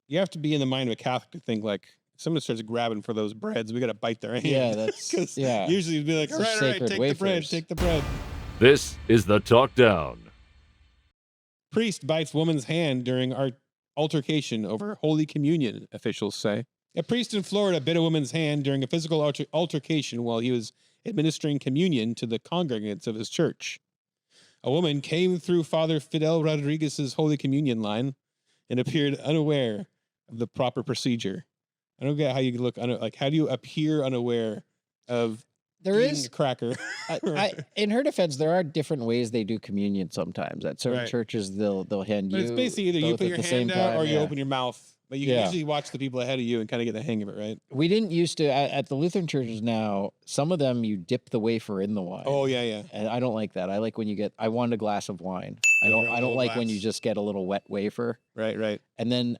you have to be in the mind of a Catholic to think like, if someone starts grabbing for those breads, we got to bite their hand. Yeah, that's usually you'd be like, all right, take the bread, take the bread. This is the Talk Down. Priest bites woman's hand during our altercation over Holy Communion, officials say. A priest in Florida bit a woman's hand during a physical altercation while he was administering communion to the congregants of his church. A woman came through Father Fidel Rodriguez's Holy Communion line and appeared unaware of the proper procedure. I don't get how you can look, like, how do you appear unaware of eating a cracker? In her defense, there are different ways they do communion sometimes. At certain churches, they'll hand you. But it's basically either you put your hand out or you open your mouth. But you can usually watch the people ahead of you and kind of get the hang of it, right? We didn't used to, at the Lutheran churches now, some of them you dip the wafer in the wine. Oh, yeah. And I don't like that. I like when you I want a glass of wine. I don't like when you just get a little wet wafer. Right. And then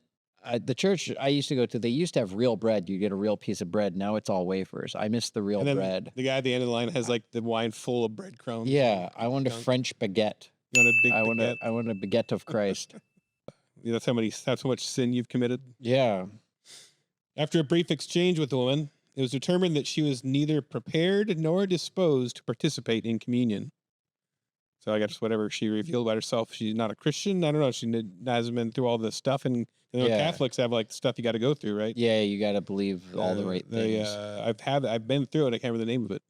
the church I used to go to, they used to have real bread. You get a real piece of bread. Now it's all wafers. I miss the real bread. The guy at the end of the line has like the wine full of breadcrumbs. Yeah, I want a French baguette. You want a big baguette? I want a baguette of Christ. That's how much sin you've committed. Yeah. After a brief exchange with the woman, it was determined that she was neither prepared nor disposed to participate in communion. So I guess whatever she revealed about herself, she's not a Christian. I don't know. She hasn't been through all this stuff, and Catholics have like stuff you got to go through, right? Yeah, you got to believe all the right things. I've been through it. I can't remember the name of it.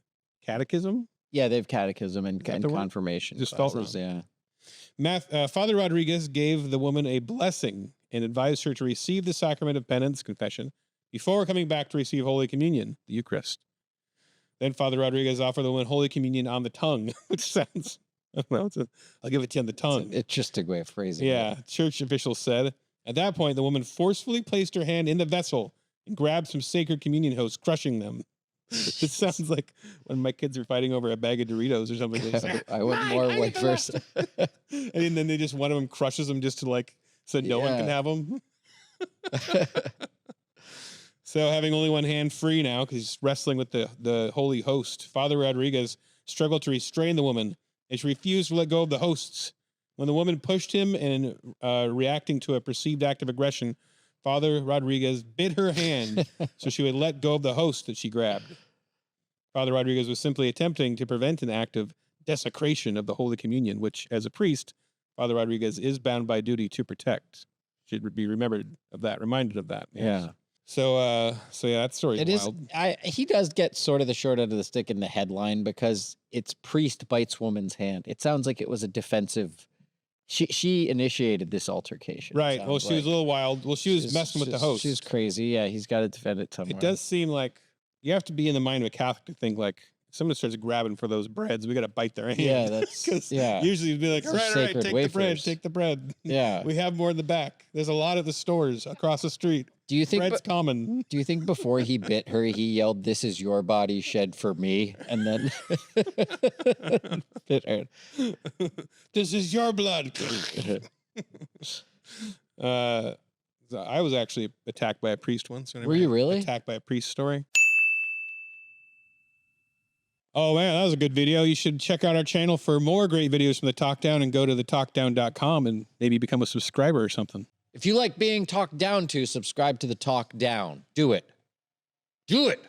Catechism. Yeah, they have catechism and confirmation. Just felt wrong. Yeah. Father Rodriguez gave the woman a blessing and advised her to receive the sacrament of penance, confession, before coming back to receive Holy Communion, the Eucharist. Then Father Rodriguez offered the woman Holy Communion on the tongue, which sounds, I don't know, I'll give it to you on the tongue. It's just a way of phrasing it. Church officials said. At that point, the woman forcefully placed her hand in the vessel and grabbed some sacred communion hosts, crushing them. It sounds like when my kids are fighting over a bag of Doritos or something. I want more wafers. And then one of them crushes them just to so no one can have them. So having only one hand free now, because he's wrestling with the holy host, Father Rodriguez struggled to restrain the woman, and she refused to let go of the hosts. When the woman pushed him and reacting to a perceived act of aggression, Father Rodriguez bit her hand so she would let go of the host that she grabbed. Father Rodriguez was simply attempting to prevent an act of desecration of the Holy Communion, which, as a priest, Father Rodriguez is bound by duty to protect. Should be reminded of that. Yeah. So that story's wild. He does get sort of the short end of the stick in the headline because it's priest bites woman's hand. It sounds like it was a defensive. She initiated this altercation. Right. Well, she was a little wild. Well, she was messing with the host. She was crazy. Yeah, he's got to defend it somewhere. It does seem like you have to be in the mind of a Catholic to think like, if someone starts grabbing for those breads, we got to bite their hand. Yeah, that's usually you'd be like, all right, take the bread. Yeah. We have more in the back. There's a lot at the stores across the street. Do you think bread's common? Do you think before he bit her, he yelled, "This is your body shed for me," and then bit her? This is your blood. I was actually attacked by a priest once. Were you really? Attacked by a priest story. Oh, man, that was a good video. You should check out our channel for more great videos from the Talk Down and go to thetalkdown.com and maybe become a subscriber or something. If you like being talked down to, subscribe to the Talk Down. Do it. Do it.